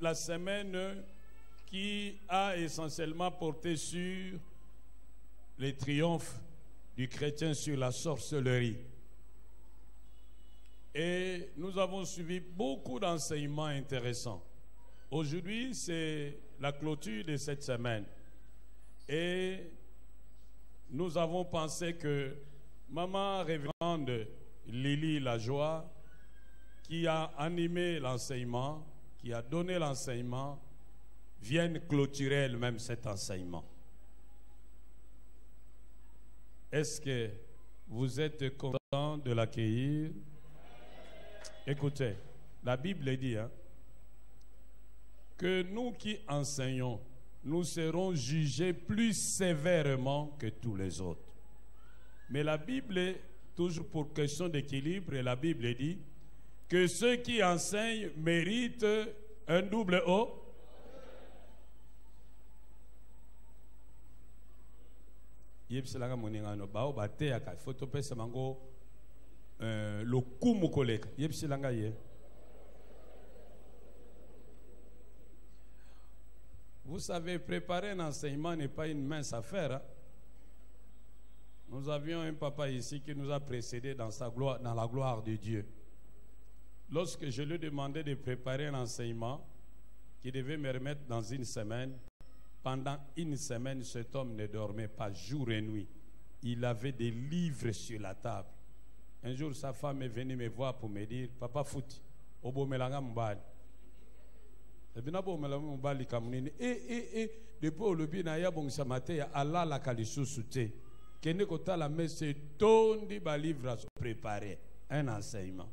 la semaine qui a essentiellement porté sur les triomphes du chrétien sur la sorcellerie. Et nous avons suivi beaucoup d'enseignements intéressants. Aujourd'hui, c'est la clôture de cette semaine. Et nous avons pensé que Maman Révérende Lily Lajoie, qui a animé l'enseignement, qui a donné l'enseignement, vienne clôturer elle-même cet enseignement. Est-ce que vous êtes content de l'accueillir? Écoutez, la Bible dit que nous qui enseignons, nous serons jugés plus sévèrement que tous les autres. Mais la Bible est toujours pour question d'équilibre, et la Bible dit que ceux qui enseignent méritent un double haut. Vous savez, préparer un enseignement n'est pas une mince affaire. Hein? Nous avions un papa ici qui nous a précédés dans la gloire de Dieu. Lorsque je lui demandais de préparer un enseignement qui devait me remettre dans une semaine, pendant une semaine, cet homme ne dormait pas jour et nuit. Il avait des livres sur la table. Un jour, sa femme est venue me voir pour me dire, Papa Fouti, obo melanga mbali. Depuis au lobby na ya bon samate ya Allah la kalisusuté. Kene kota la messe tondi ba livre à préparer un enseignement.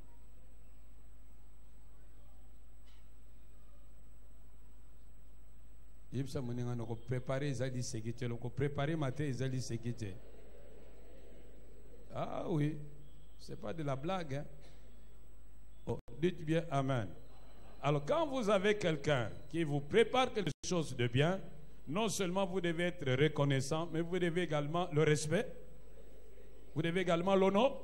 Yebsa moninga no ko préparer ezali sekite lo ko préparer matin ezali sekite. Ah oui, c'est pas de la blague hein. Oh, dites bien amen. Alors quand vous avez quelqu'un qui vous prépare quelque chose de bien, non seulement vous devez être reconnaissant, mais vous devez également le respect. Vous devez également l'honneur.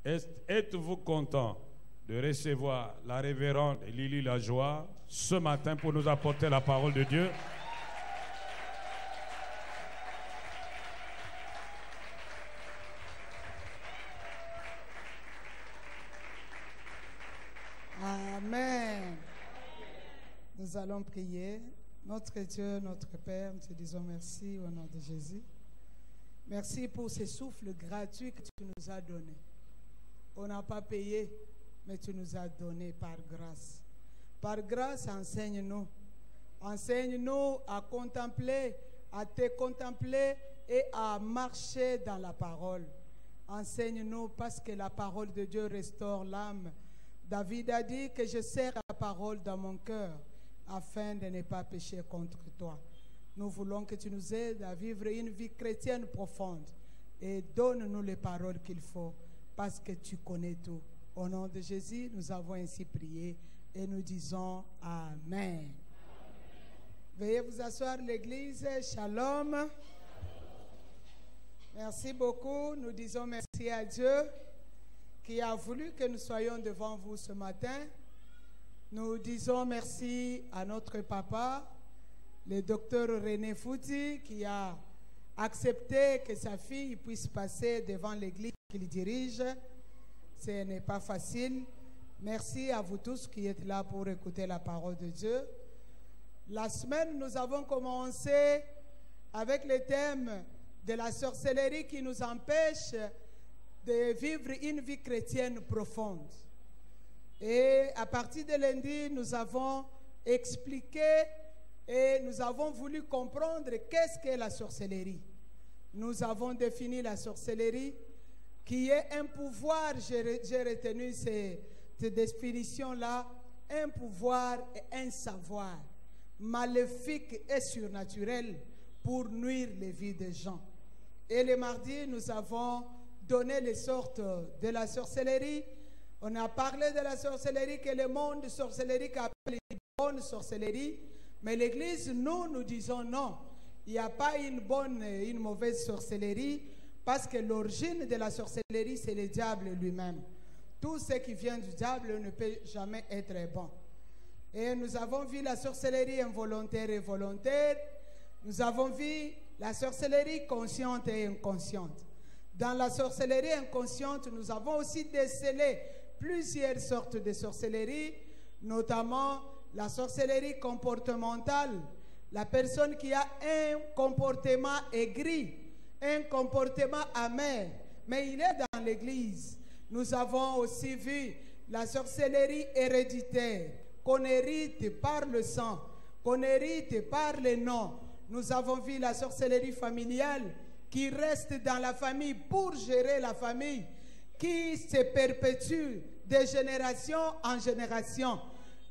Êtes-vous content de recevoir la révérende Lily Lajoie ce matin pour nous apporter la parole de Dieu? Amen. Nous allons prier. Notre Dieu, notre Père, nous te disons merci au nom de Jésus. Merci pour ce souffle gratuit que tu nous as donné. On n'a pas payé, mais tu nous as donné par grâce. Par grâce, enseigne-nous. Enseigne-nous à contempler, à te contempler et à marcher dans la parole. Enseigne-nous parce que la parole de Dieu restaure l'âme. David a dit que je serre la parole dans mon cœur afin de ne pas pécher contre toi. Nous voulons que tu nous aides à vivre une vie chrétienne profonde et donne-nous les paroles qu'il faut parce que tu connais tout. Au nom de Jésus, nous avons ainsi prié et nous disons Amen. Amen. Veuillez vous asseoir l'église. Shalom. Merci beaucoup. Nous disons merci à Dieu qui a voulu que nous soyons devant vous ce matin. Nous disons merci à notre papa, le docteur René Fouti, qui a accepté que sa fille puisse passer devant l'église qu'il dirige. Ce n'est pas facile. Merci à vous tous qui êtes là pour écouter la parole de Dieu. La semaine, nous avons commencé avec le thème de la sorcellerie qui nous empêche de vivre une vie chrétienne profonde. Et à partir de lundi, nous avons expliqué et nous avons voulu comprendre qu'est-ce qu'est la sorcellerie. Nous avons défini la sorcellerie qui est un pouvoir, j'ai retenu cette définition-là, un pouvoir et un savoir maléfique et surnaturel pour nuire les vies des gens. Et le mardi, nous avons donné les sortes de la sorcellerie. On a parlé de la sorcellerie que le monde de sorcellerie appelle une bonne sorcellerie. Mais l'Église, nous disons non. Il n'y a pas une bonne et une mauvaise sorcellerie parce que l'origine de la sorcellerie, c'est le diable lui-même. Tout ce qui vient du diable ne peut jamais être bon. Et nous avons vu la sorcellerie involontaire et volontaire. Nous avons vu la sorcellerie consciente et inconsciente. Dans la sorcellerie inconsciente, nous avons aussi décelé plusieurs sortes de sorcellerie, notamment la sorcellerie comportementale. La personne qui a un comportement aigri, un comportement amer, mais il est dans l'église. Nous avons aussi vu la sorcellerie héréditaire, qu'on hérite par le sang, qu'on hérite par les noms. Nous avons vu la sorcellerie familiale qui reste dans la famille pour gérer la famille, qui se perpétue de génération en génération.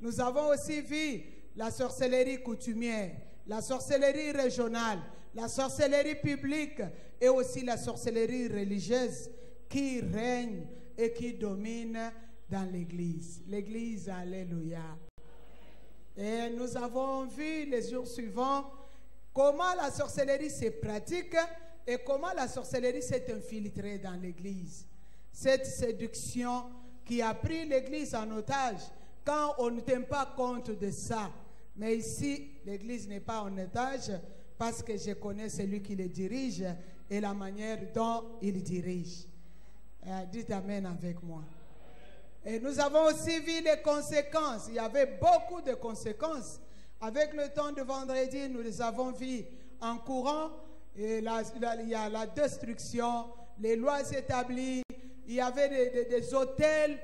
Nous avons aussi vu la sorcellerie coutumière, la sorcellerie régionale, la sorcellerie publique et aussi la sorcellerie religieuse qui règne et qui domine dans l'Église. L'Église, alléluia. Et nous avons vu les jours suivants comment la sorcellerie se pratique et comment la sorcellerie s'est infiltrée dans l'Église. Cette séduction qui a pris l'Église en otage quand on ne tient pas compte de ça. Mais ici, l'Église n'est pas en otage parce que je connais celui qui le dirige et la manière dont il dirige. Dites Amen avec moi. Et nous avons aussi vu les conséquences. Il y avait beaucoup de conséquences. Avec le temps de vendredi, nous les avons vues en courant. Et il y a la destruction, les lois établies, il y avait des hôtels,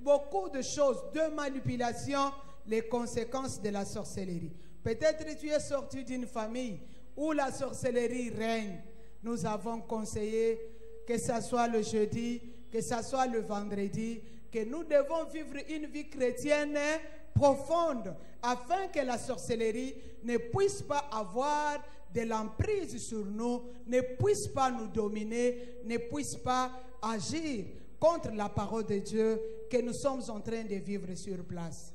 beaucoup de choses, de manipulation, les conséquences de la sorcellerie. Peut-être tu es sorti d'une famille où la sorcellerie règne. Nous avons conseillé que ce soit le jeudi, que ce soit le vendredi, que nous devons vivre une vie chrétienne profonde afin que la sorcellerie ne puisse pas avoir de l'emprise sur nous, ne puisse pas nous dominer, ne puisse pas agir contre la parole de Dieu que nous sommes en train de vivre sur place.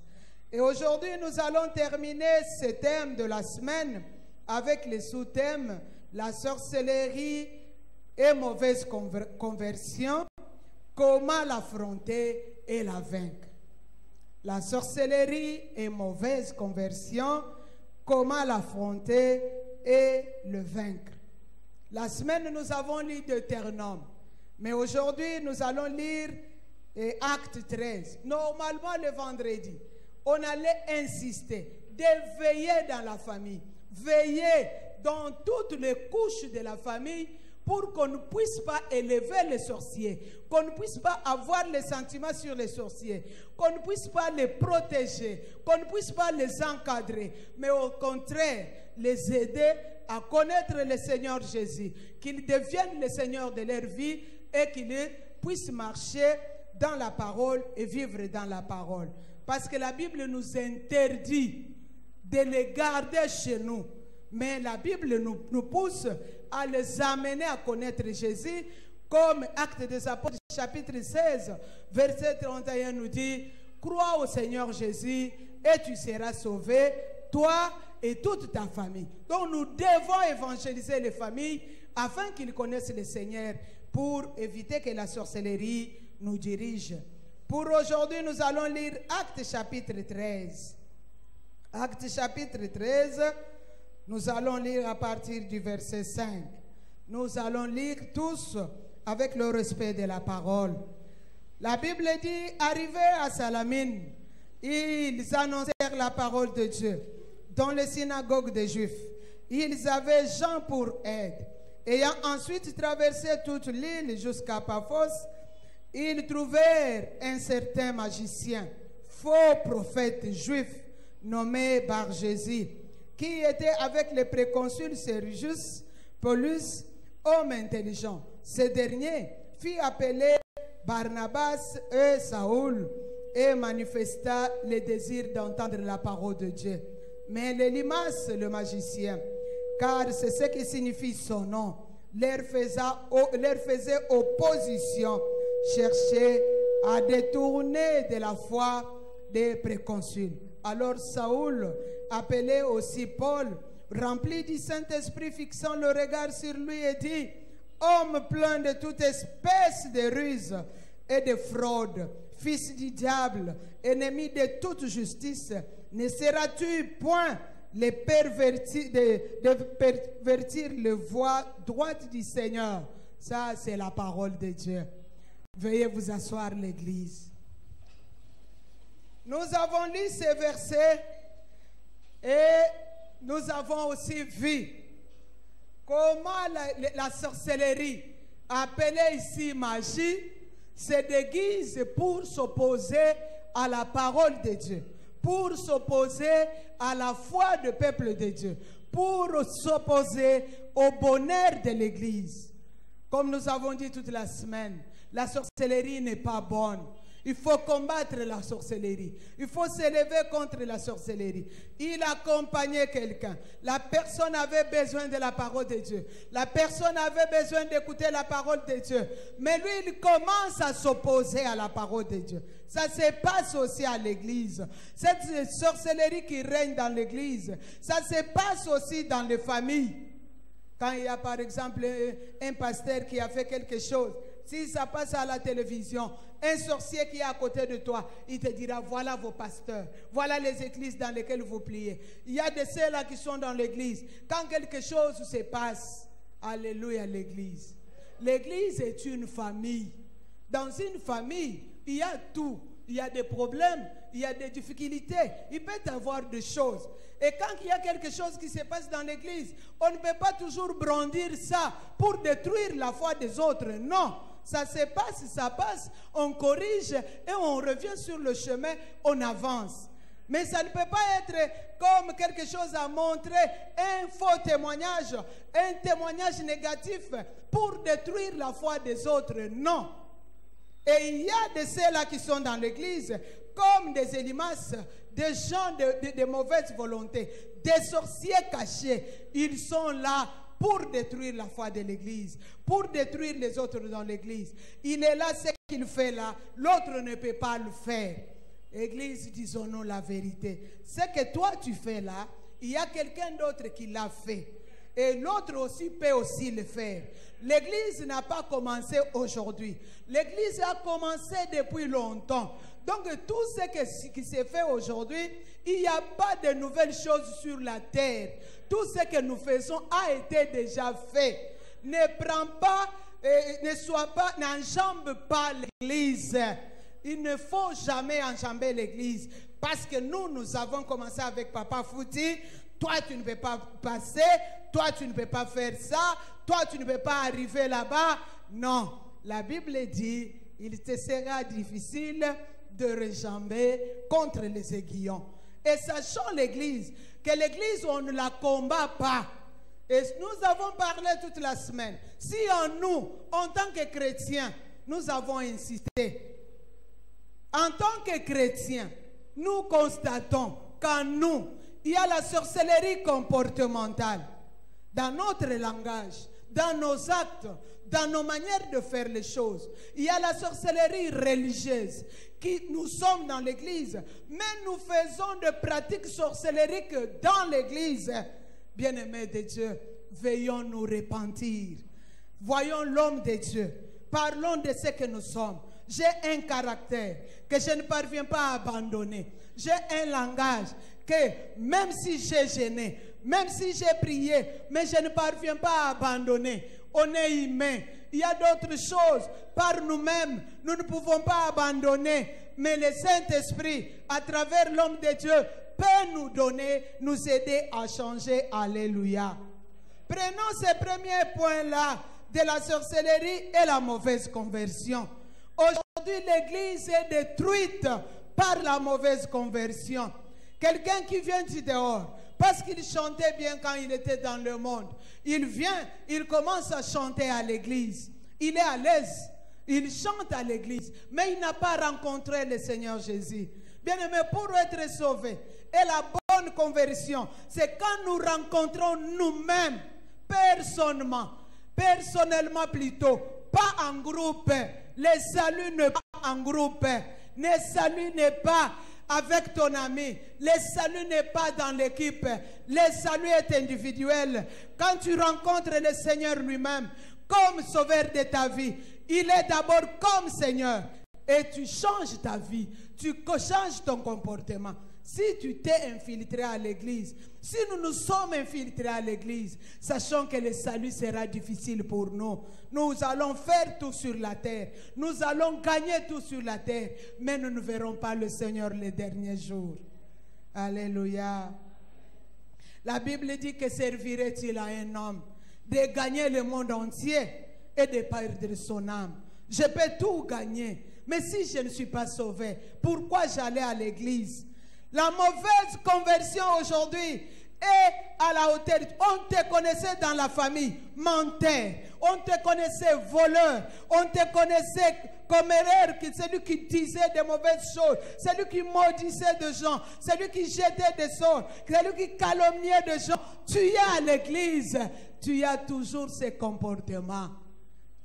Et aujourd'hui, nous allons terminer ce thème de la semaine avec le sous-thème la sorcellerie et mauvaise conversion, comment l'affronter et la vaincre. La sorcellerie et mauvaise conversion, comment l'affronter et le vaincre. La semaine, nous avons lu Deutéronome, mais aujourd'hui, nous allons lire Acte 13. Normalement, le vendredi, on allait insister de veiller dans la famille, veiller dans toutes les couches de la famille pour qu'on ne puisse pas élever les sorciers, qu'on ne puisse pas avoir les sentiments sur les sorciers, qu'on ne puisse pas les protéger, qu'on ne puisse pas les encadrer, mais au contraire, les aider à connaître le Seigneur Jésus, qu'ils deviennent le Seigneur de leur vie et qu'ils puissent marcher dans la parole et vivre dans la parole. Parce que la Bible nous interdit de les garder chez nous, mais la Bible nous pousse à les amener à connaître Jésus, comme Actes des Apôtres, chapitre 16, verset 31 nous dit, « Crois au Seigneur Jésus et tu seras sauvé, toi et toute ta famille. » Donc nous devons évangéliser les familles afin qu'ils connaissent le Seigneur pour éviter que la sorcellerie nous dirige. Pour aujourd'hui, nous allons lire Actes chapitre 13. Actes chapitre 13, nous allons lire à partir du verset 5. Nous allons lire tous avec le respect de la parole. La Bible dit, arrivés à Salamine, ils annoncèrent la parole de Dieu dans les synagogues des Juifs. Ils avaient Jean pour aide. Ayant ensuite traversé toute l'île jusqu'à Paphos, ils trouvèrent un certain magicien, faux prophète juif, nommé Bar-Jésus, qui était avec le préconsul Sergius Paulus, homme intelligent. Ce dernier fit appeler Barnabas et Saoul et manifesta le désir d'entendre la parole de Dieu. Mais Élymas, le magicien, car c'est ce qui signifie son nom, leur faisait opposition, cherchait à détourner de la foi des préconsuls. Alors Saoul, appelé aussi Paul, rempli du Saint-Esprit, fixant le regard sur lui et dit, « Homme plein de toute espèce de ruse et de fraude, fils du diable, ennemi de toute justice, Ne seras-tu point de pervertir le voie droite du Seigneur? Ça, c'est la parole de Dieu. Veuillez vous asseoir, l'Église. Nous avons lu ces versets et nous avons aussi vu comment la sorcellerie, appelée ici magie, se déguise pour s'opposer à la parole de Dieu, pour s'opposer à la foi du peuple de Dieu, pour s'opposer au bonheur de l'Église. Comme nous avons dit toute la semaine, la sorcellerie n'est pas bonne. Il faut combattre la sorcellerie. Il faut s'élever contre la sorcellerie. Il accompagnait quelqu'un. La personne avait besoin de la parole de Dieu. La personne avait besoin d'écouter la parole de Dieu. Mais lui, il commence à s'opposer à la parole de Dieu. Ça se passe aussi à l'église. Cette sorcellerie qui règne dans l'église, ça se passe aussi dans les familles. Quand il y a par exemple un pasteur qui a fait quelque chose, si ça passe à la télévision, un sorcier qui est à côté de toi, il te dira, voilà vos pasteurs, voilà les églises dans lesquelles vous priez. Il y a de ceux-là qui sont dans l'église. Quand quelque chose se passe, alléluia l'église. L'église est une famille. Dans une famille, il y a tout. Il y a des problèmes, il y a des difficultés, il peut y avoir des choses. Et quand il y a quelque chose qui se passe dans l'église, on ne peut pas toujours brandir ça pour détruire la foi des autres. Non, ça se passe, ça passe, on corrige et on revient sur le chemin, on avance. Mais ça ne peut pas être comme quelque chose à montrer, un faux témoignage, un témoignage négatif pour détruire la foi des autres. Non. Et il y a de ceux-là qui sont dans l'église comme des élimas, des gens de mauvaise volonté, des sorciers cachés. Ils sont là pour détruire la foi de l'église, pour détruire les autres dans l'église. Il est là, ce qu'il fait là, l'autre ne peut pas le faire. Église, disons-nous la vérité. Ce que toi tu fais là, il y a quelqu'un d'autre qui l'a fait. Et l'autre aussi peut aussi le faire. L'église n'a pas commencé aujourd'hui. L'église a commencé depuis longtemps. Donc tout ce qui s'est fait aujourd'hui, il n'y a pas de nouvelles choses sur la terre. Tout ce que nous faisons a été déjà fait. Ne prends pas, n'enjambe pas l'église. Il ne faut jamais enjamber l'église. Parce que nous avons commencé avec Papa Fouti. Toi, tu ne peux pas passer. Toi, tu ne peux pas faire ça. Toi, tu ne peux pas arriver là-bas. Non. La Bible dit, il te sera difficile de rejamber contre les aiguillons. Et sachant l'église, que l'église, on ne la combat pas. Et nous avons parlé toute la semaine. Si en nous, en tant que chrétiens, nous avons insisté. En tant que chrétiens, nous constatons qu'en nous, il y a la sorcellerie comportementale. Dans notre langage, dans nos actes, dans nos manières de faire les choses. Il y a la sorcellerie religieuse. Nous sommes dans l'église, mais nous faisons des pratiques sorcelleriques dans l'église. Bien-aimés de Dieu, veillons nous repentir. Voyons l'homme de Dieu. Parlons de ce que nous sommes. J'ai un caractère que je ne parviens pas à abandonner. J'ai un langage que même si j'ai gêné, même si j'ai prié, mais je ne parviens pas à abandonner. On est humain. Il y a d'autres choses. Par nous-mêmes, nous ne pouvons pas abandonner. Mais le Saint-Esprit, à travers l'homme de Dieu, peut nous donner, nous aider à changer. Alléluia. Prenons ces premiers points-là de la sorcellerie et la mauvaise conversion. Aujourd'hui, l'Église est détruite par la mauvaise conversion. Quelqu'un qui vient du dehors, parce qu'il chantait bien quand il était dans le monde, il vient, il commence à chanter à l'église. Il est à l'aise, il chante à l'église, mais il n'a pas rencontré le Seigneur Jésus. Bien-aimé, pour être sauvé, et la bonne conversion, c'est quand nous rencontrons nous-mêmes, personnellement plutôt, pas en groupe. Le salut n'est pas en groupe. Le salut n'est pas avec ton ami. Le salut n'est pas dans l'équipe. Le salut est individuel. Quand tu rencontres le Seigneur lui-même comme sauveur de ta vie, il est d'abord comme Seigneur. Et tu changes ta vie. Tu changes ton comportement. Si tu t'es infiltré à l'église, si nous nous sommes infiltrés à l'église, sachant que le salut sera difficile pour nous, nous allons faire tout sur la terre, nous allons gagner tout sur la terre, mais nous ne verrons pas le Seigneur les derniers jours. Alléluia. La Bible dit que servirait-il à un homme de gagner le monde entier et de perdre son âme? Je peux tout gagner, mais si je ne suis pas sauvé, pourquoi j'allais à l'église? La mauvaise conversion aujourd'hui est à la hauteur. On te connaissait dans la famille menteur, on te connaissait voleur, on te connaissait comme erreur, celui qui disait des mauvaises choses, celui qui maudissait des gens, celui qui jetait des sorts, celui qui calomniait des gens. Tu es à l'église, tu as toujours ces comportements.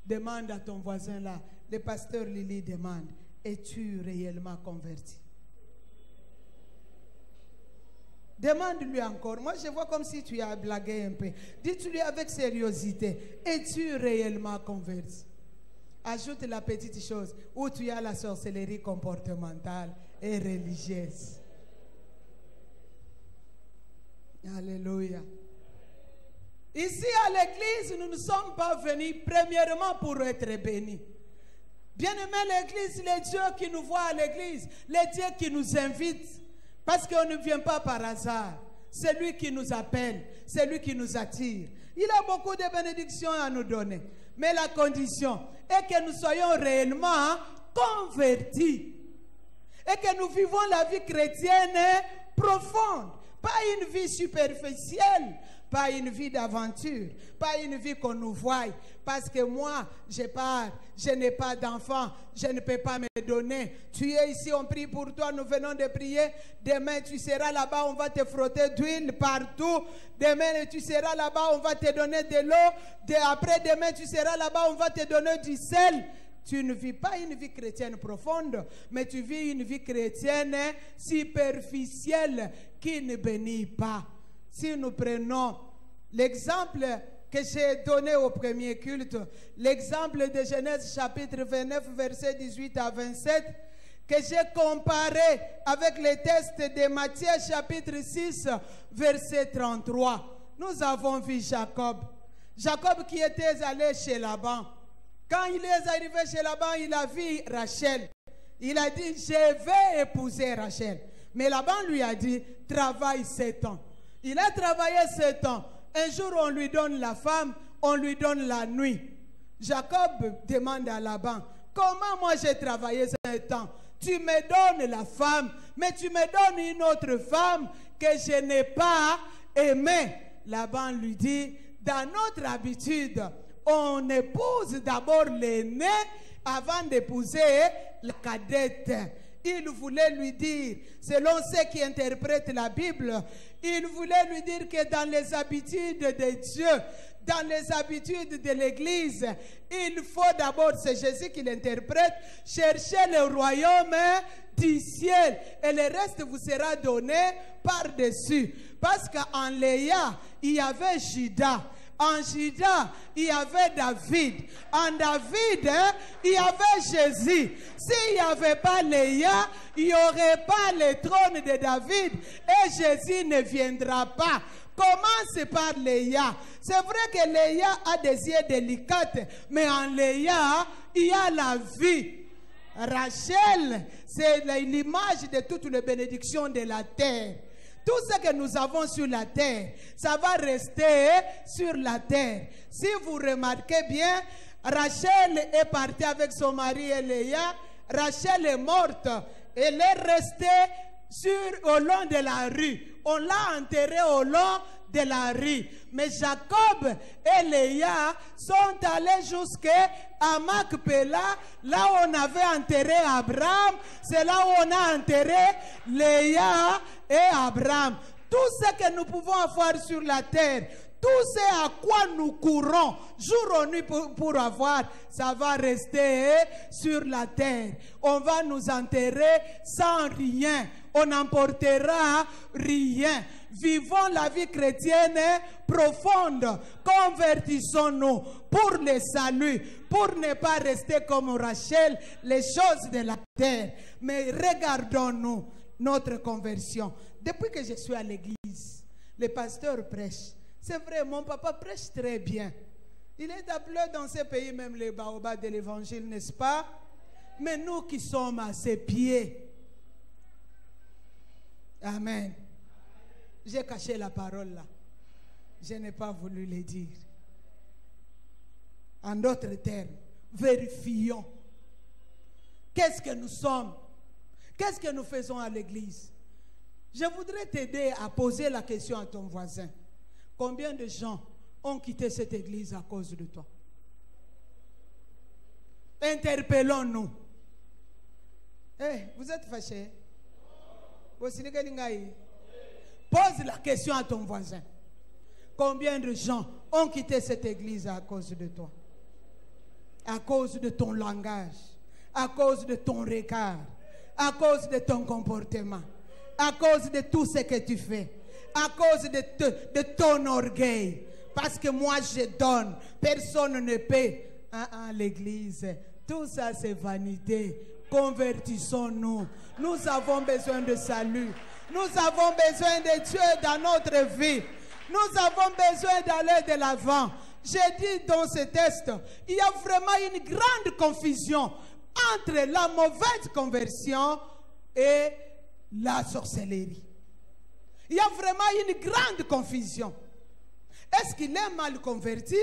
Demande à ton voisin là, le pasteur Lily demande, es-tu réellement converti? Demande-lui encore. Moi, je vois comme si tu as blagué un peu. Dis-lui avec sérieuxité, es-tu réellement converti? Ajoute la petite chose où tu as la sorcellerie comportementale et religieuse. Alléluia. Ici à l'église, nous ne sommes pas venus premièrement pour être bénis. Bien-aimé, l'église, les dieux qui nous voient à l'église, les dieux qui nous invitent, parce qu'on ne vient pas par hasard. C'est lui qui nous appelle, c'est lui qui nous attire. Il a beaucoup de bénédictions à nous donner. Mais la condition est que nous soyons réellement convertis. Et que nous vivons la vie chrétienne profonde. Pas une vie superficielle, pas une vie d'aventure, pas une vie qu'on nous voie. Parce que moi, je pars, je n'ai pas d'enfant, je ne peux pas me donner. Tu es ici, on prie pour toi, nous venons de prier. Demain, tu seras là-bas, on va te frotter d'huile partout. Demain, tu seras là-bas, on va te donner de l'eau. Après-demain, tu seras là-bas, on va te donner du sel. Tu ne vis pas une vie chrétienne profonde, mais tu vis une vie chrétienne superficielle qui ne bénit pas. Si nous prenons l'exemple que j'ai donné au premier culte, l'exemple de Genèse chapitre 29, verset 18 à 27, que j'ai comparé avec les textes de Matthieu chapitre 6, verset 33. Nous avons vu Jacob. Jacob qui était allé chez Laban. Quand il est arrivé chez Laban, il a vu Rachel. Il a dit, je vais épouser Rachel. Mais Laban lui a dit, travaille 7 ans. Il a travaillé 7 ans. Un jour, on lui donne la femme, on lui donne la nuit. Jacob demande à Laban, comment moi j'ai travaillé 7 ans? Tu me donnes la femme, mais tu me donnes une autre femme que je n'ai pas aimée. Laban lui dit, dans notre habitude, on épouse d'abord l'aîné avant d'épouser la cadette. Il voulait lui dire, selon ceux qui interprètent la Bible, il voulait lui dire que dans les habitudes de Dieu, dans les habitudes de l'Église, il faut d'abord, c'est Jésus qui l'interprète, chercher le royaume du ciel et le reste vous sera donné par-dessus. Parce qu'en Léa, il y avait Judas. En Judas, il y avait David. En David, il y avait Jésus. S'il n'y avait pas Léa, il n'y aurait pas le trône de David. Et Jésus ne viendra pas. Commence par Léa. C'est vrai que Léa a des yeux délicates, mais en Léa, il y a la vie. Rachel, c'est l'image de toutes les bénédictions de la terre. Tout ce que nous avons sur la terre, ça va rester sur la terre. Si vous remarquez bien, Rachel est partie avec son mari et Léa. Rachel est morte. Elle est restée au long de la rue. On l'a enterrée au long de la rue. Mais Jacob et Léa sont allés jusqu'à Macpéla, là où on avait enterré Abraham. C'est là où on a enterré Léa et Abraham. Tout ce que nous pouvons avoir sur la terre, tout ce à quoi nous courons jour et nuit pour avoir, ça va rester sur la terre. On va nous enterrer sans rien. On n'emportera rien. Vivons la vie chrétienne profonde. Convertissons-nous pour le salut, pour ne pas rester comme Rachel, les choses de la terre. Mais regardons-nous. notre conversion. Depuis que je suis à l'église, les pasteurs prêchent. C'est vrai, mon papa prêche très bien. Il est appelé dans ces pays, même les baobabs de l'évangile, n'est-ce pas? Mais nous qui sommes à ses pieds. Amen. J'ai caché la parole là. Je n'ai pas voulu le dire. En d'autres termes, vérifions. Qu'est-ce que nous sommes? Qu'est-ce que nous faisons à l'église? Je voudrais t'aider à poser la question à ton voisin. Combien de gens ont quitté cette église à cause de toi? Interpellons-nous. Vous êtes fâchés? Pose la question à ton voisin. Combien de gens ont quitté cette église à cause de toi? À cause de ton langage, à cause de ton regard, à cause de ton comportement, à cause de tout ce que tu fais, à cause de ton orgueil. Parce que moi je donne, personne ne paie. L'église, tout ça c'est vanité. Convertissons-nous. Nous avons besoin de salut. Nous avons besoin de Dieu dans notre vie. Nous avons besoin d'aller de l'avant. J'ai dit dans ce texte, il y a vraiment une grande confusion entre la mauvaise conversion et la sorcellerie. Il y a vraiment une grande confusion. Est-ce qu'il est mal converti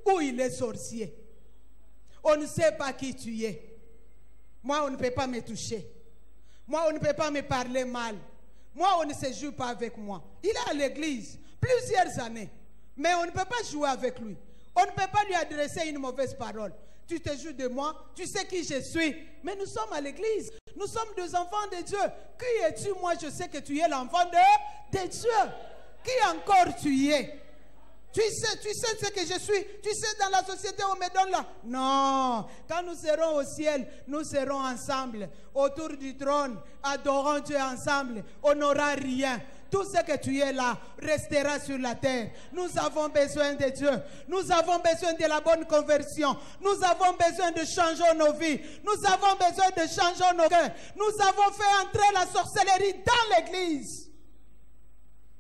ou il est sorcier? On ne sait pas qui tu es. Moi, on ne peut pas me toucher. Moi, on ne peut pas me parler mal. Moi, on ne se joue pas avec moi. Il est à l'église plusieurs années, mais on ne peut pas jouer avec lui. On ne peut pas lui adresser une mauvaise parole. Tu te joues de moi, tu sais qui je suis. Mais nous sommes à l'église. Nous sommes des enfants de Dieu. Qui es-tu? Moi, je sais que tu es l'enfant de Dieu. Qui encore tu es? Tu sais ce que je suis. Tu sais dans la société on me donne là. Non. Quand nous serons au ciel, nous serons ensemble. Autour du trône, adorant Dieu ensemble. On n'aura rien. Tout ce que tu es là restera sur la terre. Nous avons besoin de Dieu. Nous avons besoin de la bonne conversion. Nous avons besoin de changer nos vies. Nous avons besoin de changer nos cœurs. Nous avons fait entrer la sorcellerie dans l'église.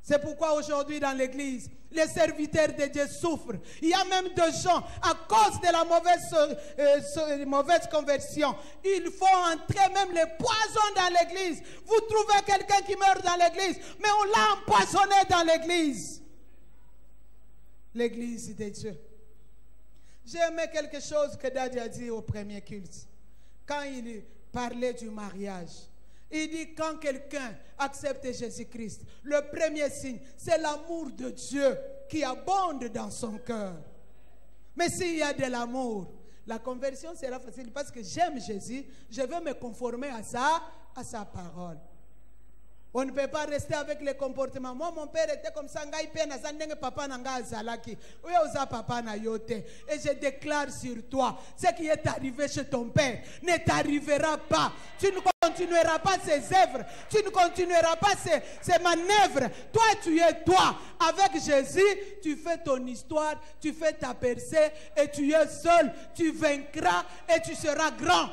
C'est pourquoi aujourd'hui dans l'église, les serviteurs de Dieu souffrent. Il y a même des gens, à cause de la mauvaise conversion, ils font entrer même les poisons dans l'église. Vous trouvez quelqu'un qui meurt dans l'église, mais on l'a empoisonné dans l'église. L'église de Dieu. J'ai aimé quelque chose que Daddy a dit au premier culte. Quand il parlait du mariage. Il dit quand quelqu'un accepte Jésus-Christ, le premier signe, c'est l'amour de Dieu qui abonde dans son cœur. Mais s'il y a de l'amour, la conversion sera facile parce que j'aime Jésus, je veux me conformer à sa parole. On ne peut pas rester avec les comportements. Moi, mon père était comme ça. Et je déclare sur toi, ce qui est arrivé chez ton père ne t'arrivera pas. Tu ne continueras pas ses œuvres. Tu ne continueras pas ses manœuvres. Toi, tu es toi. Avec Jésus, tu fais ton histoire, tu fais ta percée et tu es seul. Tu vaincras et tu seras grand.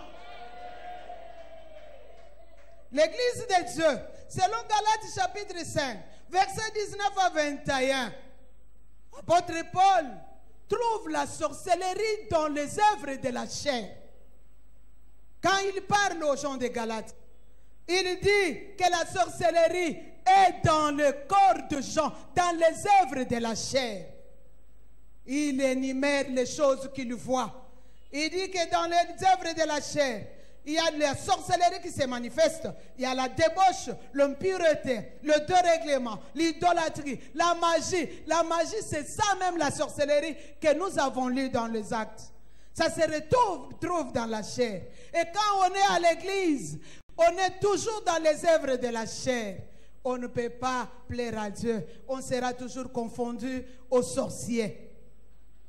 L'église de Dieu, selon Galates chapitre 5, versets 19 à 21, apôtre Paul trouve la sorcellerie dans les œuvres de la chair. Quand il parle aux gens de Galates, il dit que la sorcellerie est dans le corps de gens, dans les œuvres de la chair. Il énumère les choses qu'il voit. Il dit que dans les œuvres de la chair, il y a la sorcellerie qui se manifeste. Il y a la débauche, l'impureté, le dérèglement, l'idolâtrie, la magie. La magie, c'est ça même la sorcellerie que nous avons lu dans les actes. Ça se retrouve dans la chair. Et quand on est à l'église, on est toujours dans les œuvres de la chair. On ne peut pas plaire à Dieu. On sera toujours confondu aux sorciers.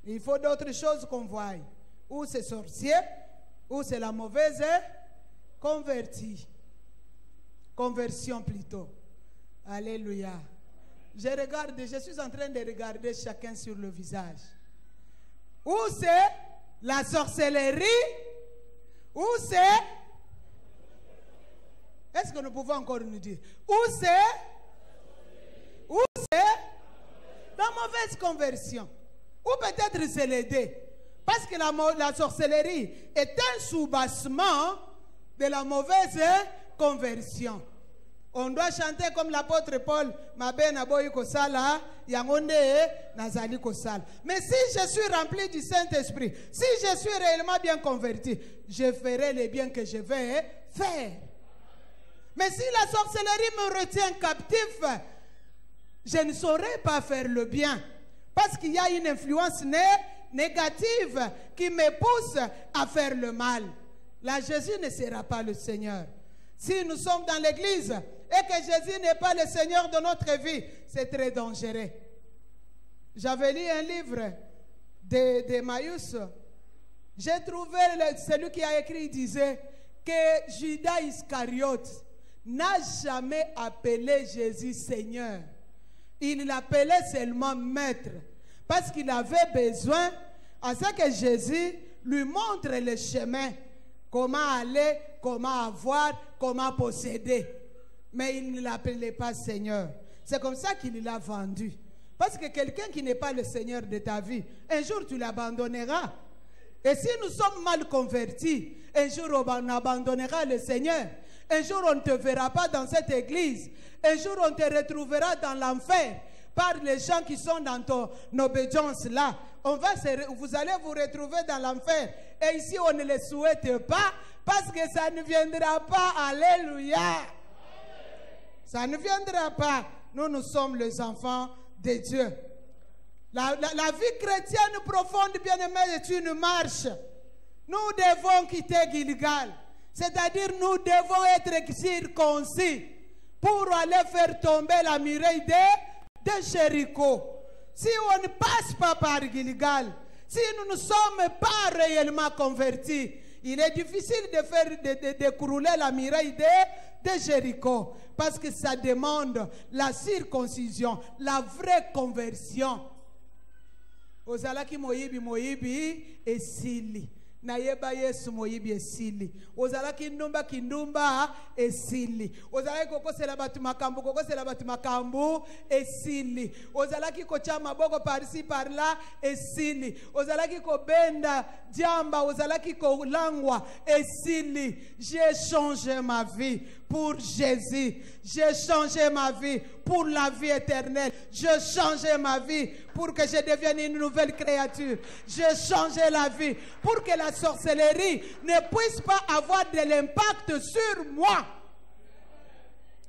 Il faut d'autres choses qu'on voie. Ou c'est sorcier, ou c'est la mauvaise convertie. Conversion plutôt. Alléluia. Je suis en train de regarder chacun sur le visage. Ou c'est la sorcellerie, ou c'est Est-ce que nous pouvons encore nous dire? Où c'est? Où c'est? La mauvaise conversion. Ou peut-être c'est les deux. Parce que la sorcellerie est un soubassement de la mauvaise conversion. On doit chanter comme l'apôtre Paul, mais si je suis rempli du Saint-Esprit, si je suis réellement bien converti, je ferai les biens que je vais faire. Mais si la sorcellerie me retient captif, je ne saurais pas faire le bien. Parce qu'il y a une influence négative qui me pousse à faire le mal. Là, Jésus ne sera pas le Seigneur. Si nous sommes dans l'église et que Jésus n'est pas le Seigneur de notre vie, c'est très dangereux. J'avais lu un livre d'Emmaüs. J'ai trouvé celui qui a écrit disait que Judas Iscariote n'a jamais appelé Jésus Seigneur. Il l'appelait seulement maître. Parce qu'il avait besoin à ce que Jésus lui montre le chemin. Comment aller, comment avoir, comment posséder. Mais il ne l'appelait pas Seigneur. C'est comme ça qu'il l'a vendu. Parce que quelqu'un qui n'est pas le Seigneur de ta vie, un jour tu l'abandonneras. Et si nous sommes mal convertis, un jour on abandonnera le Seigneur. Un jour on ne te verra pas dans cette église. Un jour on te retrouvera dans l'enfer par les gens qui sont dans ton obédience là. Vous allez vous retrouver dans l'enfer. Et ici on ne le souhaite pas parce que ça ne viendra pas. Alléluia. Ça ne viendra pas. Nous sommes les enfants de Dieu. La vie chrétienne profonde, bien-aimée, est une marche. Nous devons quitter Gilgal. C'est-à-dire nous devons être circoncis pour aller faire tomber la muraille de Jéricho. Si on ne passe pas par Gilgal, si nous ne sommes pas réellement convertis, il est difficile de faire d'écrouler la muraille de Jéricho. Parce que ça demande la circoncision, la vraie conversion. Ozalaki moyibi esili. Nayeba Yesu moyibi esili. Ozalaki ndumba kindumba esili. Ozalaki kokosela batu makambu esili. Ozalaki kocha maboko par ici par là esili. Ozalaki kobenda diamba, ozalaki kolangwa esili. J'ai changé ma vie pour Jésus. J'ai changé ma vie pour la vie éternelle. J'ai changé ma vie pour que je devienne une nouvelle créature. J'ai changé la vie pour que la sorcellerie ne puisse pas avoir de l'impact sur moi.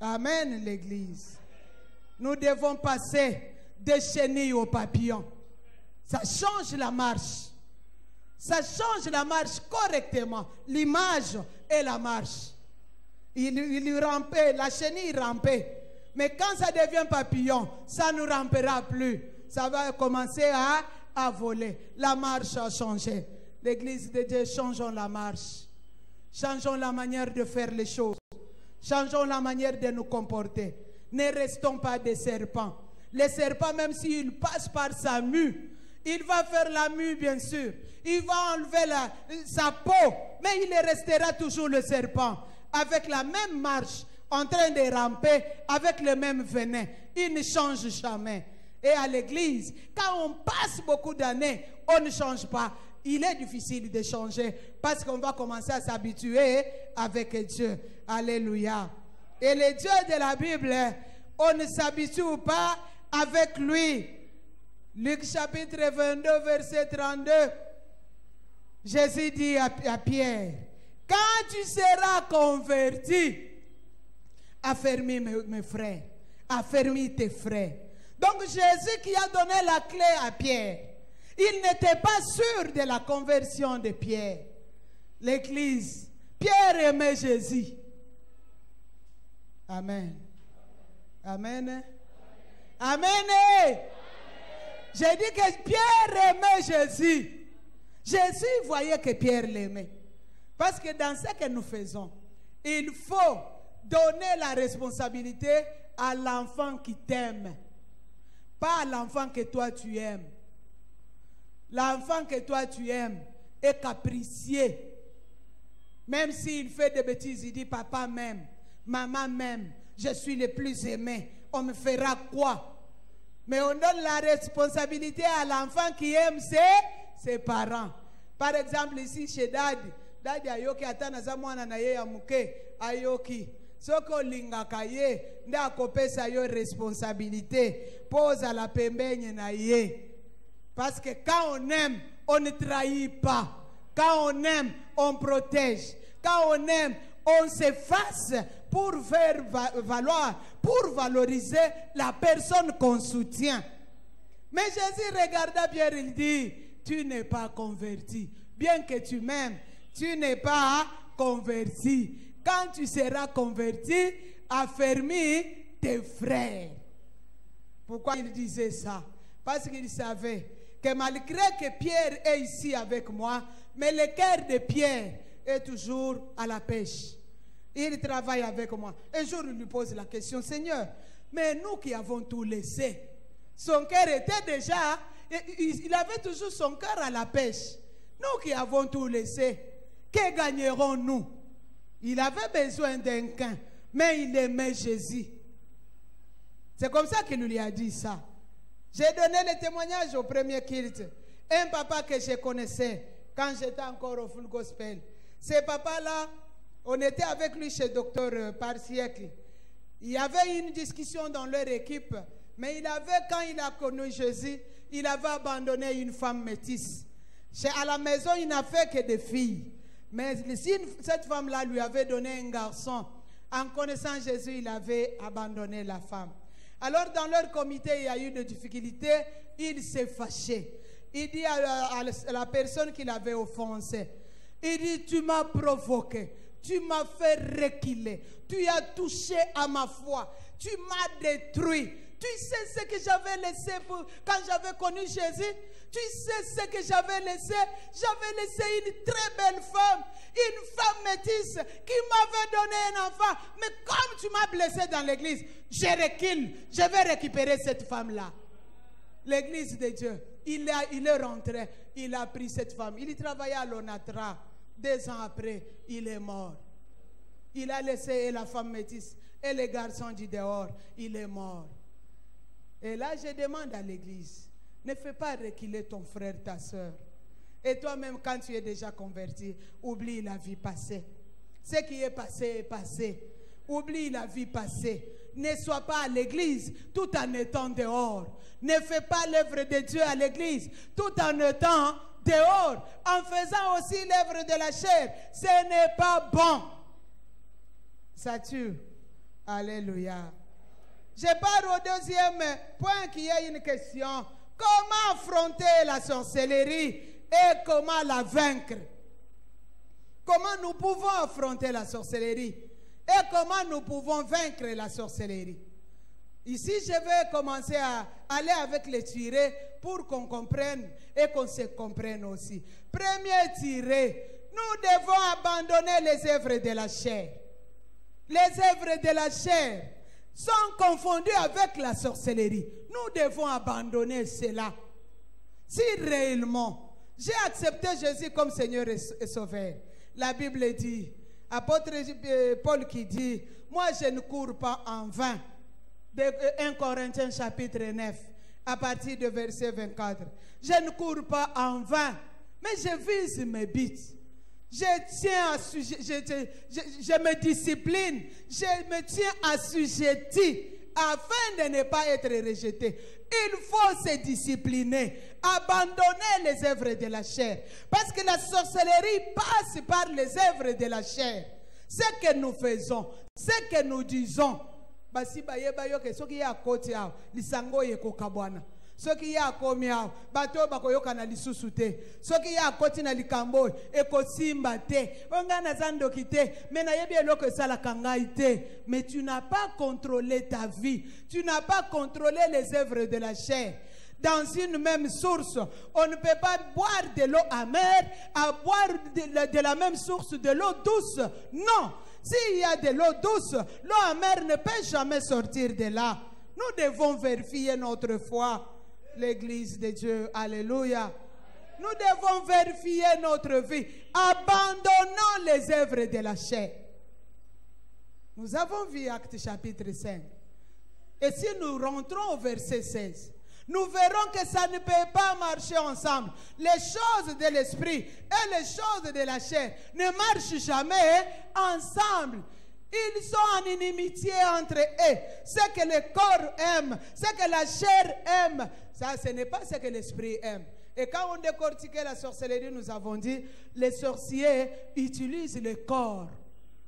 Amen, l'Église. Nous devons passer des chenilles aux papillons. Ça change la marche. Ça change la marche correctement. L'image et la marche. Il rampait, la chenille rampait. Mais quand ça devient papillon, ça ne rampera plus. Ça va commencer à voler. La marche a changé. L'église de Dieu, changeons la marche. Changeons la manière de faire les choses. Changeons la manière de nous comporter. Ne restons pas des serpents. Les serpents, même s'il passe par sa mue, il va faire la mue, bien sûr. Il va enlever sa peau, mais il restera toujours le serpent. Avec la même marche, en train de ramper, avec le même venin. Il ne change jamais. Et à l'église, quand on passe beaucoup d'années, on ne change pas. Il est difficile de changer parce qu'on va commencer à s'habituer avec Dieu. Alléluia. Et le Dieu de la Bible, on ne s'habitue pas avec lui. Luc chapitre 22, verset 32. Jésus dit à Pierre, quand tu seras converti, affermis mes frères, affermis tes frères. Donc Jésus qui a donné la clé à Pierre, il n'était pas sûr de la conversion de Pierre. L'église, Pierre aimait Jésus. Amen. Amen. Amen. J'ai dit que Pierre aimait Jésus. Jésus voyait que Pierre l'aimait. Parce que dans ce que nous faisons, il faut donner la responsabilité à l'enfant qui t'aime. Pas à l'enfant que toi tu aimes. L'enfant que toi tu aimes est capricieux. Même s'il fait des bêtises, il dit papa m'aime. Maman m'aime, je suis le plus aimé. On me fera quoi? Mais on donne la responsabilité à l'enfant qui aime ses parents. Par exemple, ici chez Daddy. Daddy ayoki atana za mwana na ye ya muke ayoki. Soko lingaka ye nda akopesa yo responsabilité. Pose à la pembenye na ye. Parce que quand on aime, on ne trahit pas. Quand on aime, on protège. Quand on aime, on s'efface pour faire valoir, pour valoriser la personne qu'on soutient. Mais Jésus regarda Pierre, il dit, tu n'es pas converti. Bien que tu m'aimes, tu n'es pas converti. Quand tu seras converti, affermis tes frères. Pourquoi il disait ça? Parce qu'il savait que malgré que Pierre est ici avec moi, mais le cœur de Pierre est toujours à la pêche. Il travaille avec moi. Un jour, il lui pose la question, Seigneur, mais nous qui avons tout laissé, son cœur était déjà, il avait toujours son cœur à la pêche. Nous qui avons tout laissé, que gagnerons-nous? Il avait besoin d'un gain, mais il aimait Jésus. C'est comme ça qu'il lui a dit ça. J'ai donné le témoignage au premier culte. Un papa que je connaissais quand j'étais encore au Full Gospel. Ce papa-là, on était avec lui chez Docteur par siècle. Il y avait une discussion dans leur équipe, mais quand il a connu Jésus, il avait abandonné une femme métisse. À la maison, il n'a fait que des filles. Mais si cette femme-là lui avait donné un garçon, en connaissant Jésus, il avait abandonné la femme. Alors, dans leur comité, il y a eu des difficultés. Il s'est fâché. Il dit à la personne qui l'avait offensé, il dit, tu m'as provoqué, tu m'as fait reculer, tu as touché à ma foi, tu m'as détruit. Tu sais ce que j'avais laissé quand j'avais connu Jésus? Tu sais ce que j'avais laissé? J'avais laissé une très belle femme, une femme métisse qui m'avait donné un enfant. Mais comme tu m'as blessé dans l'église, je recule, je vais récupérer cette femme-là. L'église de Dieu, il est rentré, il a pris cette femme. Il travaillait à l'Onatra. 2 ans après, il est mort. Il a laissé la femme métisse et les garçons du dehors. Il est mort. Et là, je demande à l'église, ne fais pas reculer ton frère, ta soeur. Et toi-même, quand tu es déjà converti, oublie la vie passée. Ce qui est passé est passé. Oublie la vie passée. Ne sois pas à l'église tout en étant dehors. Ne fais pas l'œuvre de Dieu à l'église tout en étant dehors. En faisant aussi l'œuvre de la chair. Ce n'est pas bon. Ça tue. Alléluia. Je pars au deuxième point qui est une question. Comment affronter la sorcellerie et comment la vaincre? Comment nous pouvons affronter la sorcellerie et comment nous pouvons vaincre la sorcellerie? Ici, je vais commencer à aller avec les tirés pour qu'on comprenne et qu'on se comprenne aussi. Premier tiré, nous devons abandonner les œuvres de la chair. Les œuvres de la chair sont confondues avec la sorcellerie. Nous devons abandonner cela. Si réellement j'ai accepté Jésus comme Seigneur et Sauveur, la Bible dit, apôtre Paul qui dit, moi je ne cours pas en vain. De 1 Corinthiens chapitre 9, à partir de verset 24. Je ne cours pas en vain, mais je vise mes buts. Je me discipline, je me tiens assujetti afin de ne pas être rejeté. Il faut se discipliner, abandonner les œuvres de la chair. Parce que la sorcellerie passe par les œuvres de la chair. Ce que nous faisons, ce que nous disons. Basi bayeba yo ke soki ya koti ao lisango ye kokabwana soki ya komi ao bato bakoyoka na lisusu te soki ya koti na likambo ekosimba te ongana zandoki te mais na yebi eloko esalaka ngai te. Mais tu n'as pas contrôlé ta vie, tu n'as pas contrôlé les œuvres de la chair. Dans une même source, on ne peut pas boire de l'eau amère à boire de la même source de l'eau douce. Non. S'il y a de l'eau douce, l'eau amère ne peut jamais sortir de là. Nous devons vérifier notre foi. L'église de Dieu, alléluia. Nous devons vérifier notre vie. Abandonnons les œuvres de la chair. Nous avons vu Actes chapitre 5. Et si nous rentrons au verset 16, nous verrons que ça ne peut pas marcher ensemble. Les choses de l'esprit et les choses de la chair ne marchent jamais ensemble. Ils sont en inimitié entre eux. Ce que le corps aime, ce que la chair aime, ça, ce n'est pas ce que l'esprit aime. Et quand on décortiquait la sorcellerie, nous avons dit, les sorciers utilisent le corps.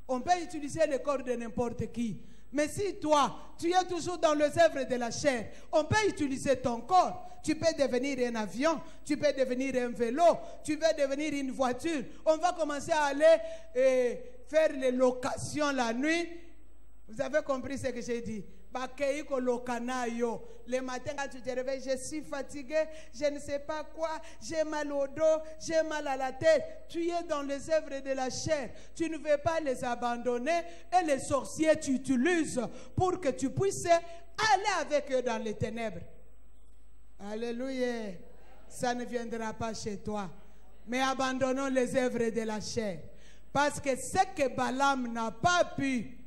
On peut utiliser le corps de n'importe qui. Mais si toi, tu es toujours dans les œuvres de la chair, on peut utiliser ton corps. Tu peux devenir un avion, tu peux devenir un vélo, tu peux devenir une voiture. On va commencer à aller faire les locations la nuit. Vous avez compris ce que j'ai dit? Le matin, quand tu te réveilles, je suis fatigué, je ne sais pas quoi, j'ai mal au dos, j'ai mal à la tête. Tu es dans les œuvres de la chair. Tu ne veux pas les abandonner et les sorciers tu utilises pour que tu puisses aller avec eux dans les ténèbres. Alléluia. Ça ne viendra pas chez toi. Mais abandonnons les œuvres de la chair. Parce que ce que Balaam n'a pas pu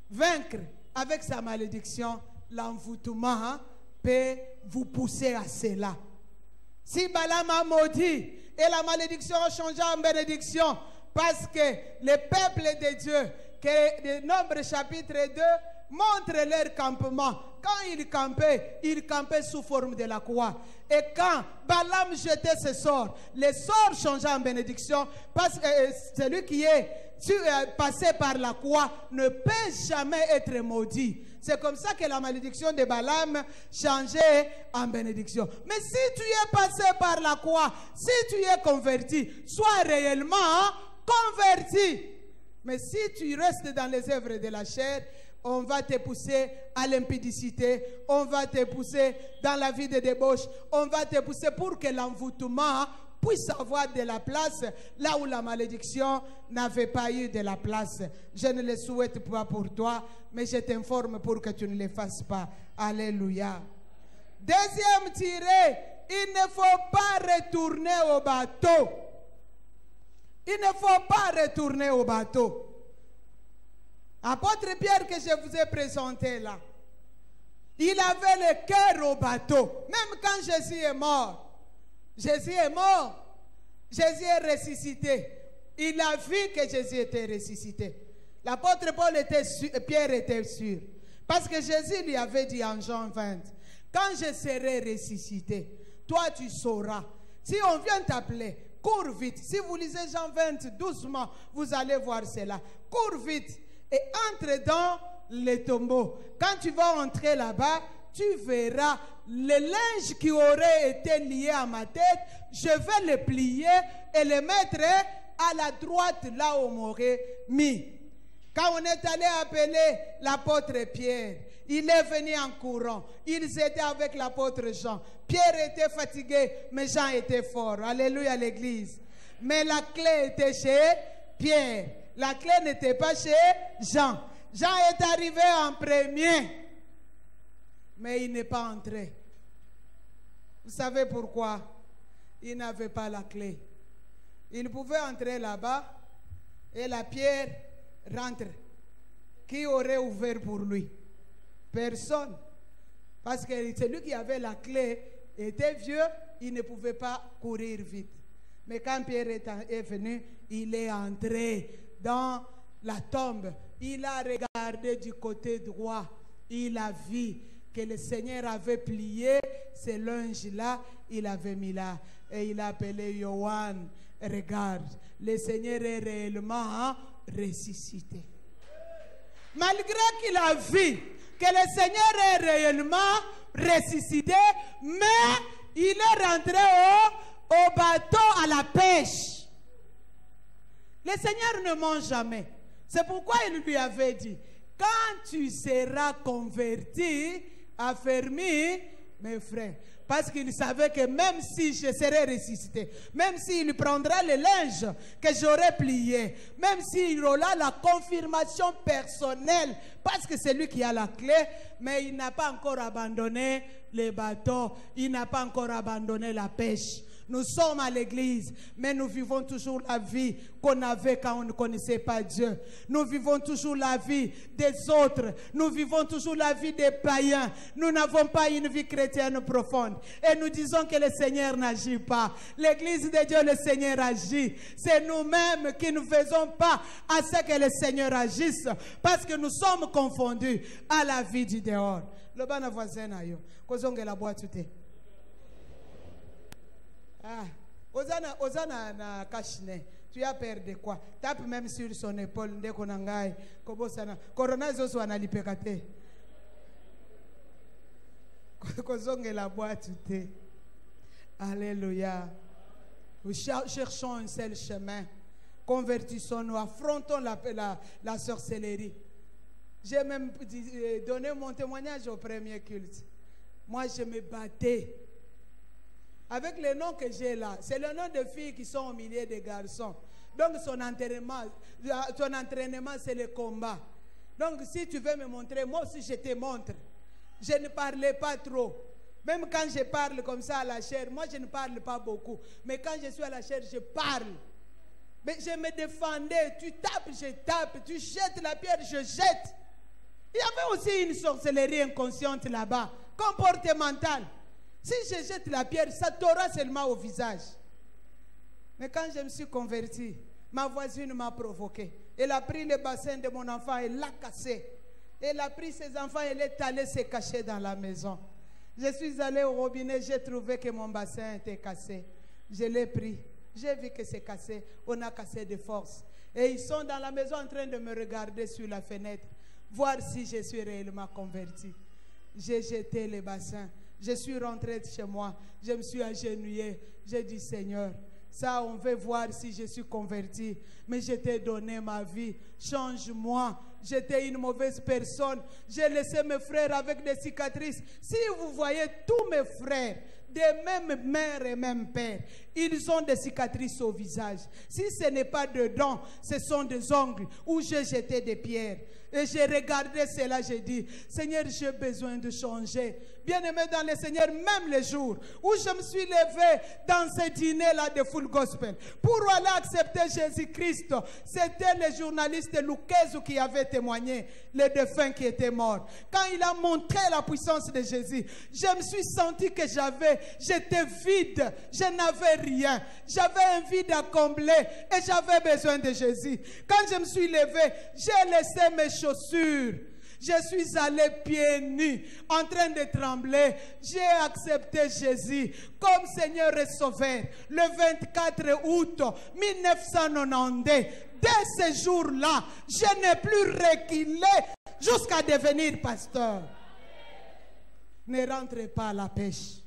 vaincre avec sa malédiction, l'envoûtement peut vous pousser à cela. Si Balaam a maudit et la malédiction a changé en bénédiction, parce que le peuple de Dieu, que le Nombre chapitre 2 montre leur campement. Quand ils campaient sous forme de la croix. Et quand Balaam jetait ses sorts, les sorts changeaient en bénédiction, parce que celui qui est passé par la croix ne peut jamais être maudit. C'est comme ça que la malédiction de Balaam changeait en bénédiction. Mais si tu es passé par la croix, si tu es converti, sois réellement converti. Mais si tu restes dans les œuvres de la chair, on va te pousser à l'impudicité, on va te pousser dans la vie de débauche, on va te pousser pour que l'envoûtement puisse avoir de la place là où la malédiction n'avait pas eu de la place. Je ne le souhaite pas pour toi, mais je t'informe pour que tu ne le fasses pas. Alléluia. Deuxième tiré, il ne faut pas retourner au bateau. Il ne faut pas retourner au bateau. Apôtre Pierre que je vous ai présenté là, il avait le cœur au bateau. Même quand Jésus est mort, Jésus est mort, Jésus est ressuscité. Il a vu que Jésus était ressuscité. L'apôtre Pierre était sûr. Parce que Jésus lui avait dit en Jean 20, quand je serai ressuscité, toi tu sauras. Si on vient t'appeler, cours vite. Si vous lisez Jean 20 doucement, vous allez voir cela. Cours vite et entre dans les tombeaux. Quand tu vas entrer là-bas, tu verras le linge qui aurait été lié à ma tête, je vais le plier et le mettre à la droite là où on m'aurait mis. Quand on est allé appeler l'apôtre Pierre, il est venu en courant. Ils étaient avec l'apôtre Jean. Pierre était fatigué, mais Jean était fort. Alléluia l'église. Mais la clé était chez Pierre. La clé n'était pas chez Jean. Jean est arrivé en premier. Mais il n'est pas entré. Vous savez pourquoi? Il n'avait pas la clé. Il pouvait entrer là-bas et la pierre rentre. Qui aurait ouvert pour lui? Personne. Parce que celui qui avait la clé était vieux, il ne pouvait pas courir vite. Mais quand Pierre est venu, il est entré dans la tombe. Il a regardé du côté droit. Il a vu que le Seigneur avait plié ce linge-là, il avait mis là. Et il a appelé Yohan. Regarde, le Seigneur est réellement ressuscité. Malgré qu'il a vu que le Seigneur est réellement ressuscité, mais il est rentré au bateau à la pêche. Le Seigneur ne ment jamais. C'est pourquoi il lui avait dit, quand tu seras converti, affermi, mes frères. Parce qu'il savait que même si je serais ressuscité, même s'il prendra le linge que j'aurais plié, même s'il aura la confirmation personnelle, parce que c'est lui qui a la clé, mais il n'a pas encore abandonné les bateaux, il n'a pas encore abandonné la pêche. Nous sommes à l'église, mais nous vivons toujours la vie qu'on avait quand on ne connaissait pas Dieu. Nous vivons toujours la vie des autres. Nous vivons toujours la vie des païens. Nous n'avons pas une vie chrétienne profonde. Et nous disons que le Seigneur n'agit pas. L'église de Dieu, le Seigneur agit. C'est nous-mêmes qui ne faisons pas à ce que le Seigneur agisse, parce que nous sommes confondus à la vie du dehors. Le bon voisin a eu. Kozonge la boîte tout est. Ah, Ozana na kashine. Tu as peur de quoi? Tape même sur son épaule. Ndeko nangai. Kobosana. Corona zoso analipekate. Kozonge la boîte tout est. Alléluia. Nous cherchons un seul chemin. Convertissons-nous, affrontons la sorcellerie. J'ai même donné mon témoignage au premier culte. Moi, je me battais. Avec les noms que j'ai là, c'est le nom de filles qui sont au milieu des garçons. Donc, son entraînement, c'est le combat. Donc, si tu veux me montrer, moi aussi, je te montre. Je ne parlais pas trop. Même quand je parle comme ça à la chair, moi, je ne parle pas beaucoup. Mais quand je suis à la chair, je parle. Mais je me défendais. Tu tapes, je tape. Tu jettes la pierre, je jette. Il y avait aussi une sorcellerie inconsciente là-bas, comportementale. Si je jette la pierre, ça t'aura seulement au visage. Mais quand je me suis converti, ma voisine m'a provoqué. Elle a pris le bassin de mon enfant et l'a cassé. Elle a pris ses enfants et elle est allée se cacher dans la maison. Je suis allée au robinet, j'ai trouvé que mon bassin était cassé. Je l'ai pris. J'ai vu que c'est cassé. On a cassé de force. Et ils sont dans la maison en train de me regarder sur la fenêtre, voir si je suis réellement converti. J'ai jeté le bassin. Je suis rentrée chez moi. Je me suis agenouillée. J'ai dit, Seigneur, ça, on veut voir si je suis converti. Mais je t'ai donné ma vie. Change-moi. J'étais une mauvaise personne. J'ai laissé mes frères avec des cicatrices. Si vous voyez tous mes frères, des mêmes mères et même pères, ils ont des cicatrices au visage. Si ce n'est pas de dents, ce sont des ongles où j'ai jeté des pierres. Et j'ai regardé cela, j'ai dit, Seigneur, j'ai besoin de changer. Bien-aimé dans le Seigneur, même les jours où je me suis levé dans ce dîner-là de Full Gospel pour aller accepter Jésus-Christ, c'était le journaliste Luquezu qui avait témoigné, le défunt qui était mort. Quand il a montré la puissance de Jésus, je me suis senti que j'étais vide, je n'avais rien. J'avais un vide à combler et j'avais besoin de Jésus. Quand je me suis levé, j'ai laissé mes chaussures. Je suis allé pieds nus, en train de trembler. J'ai accepté Jésus comme Seigneur et Sauveur le 24 août 1992. Dès ce jour-là, je n'ai plus reculé jusqu'à devenir pasteur. Ne rentrez pas à la pêche.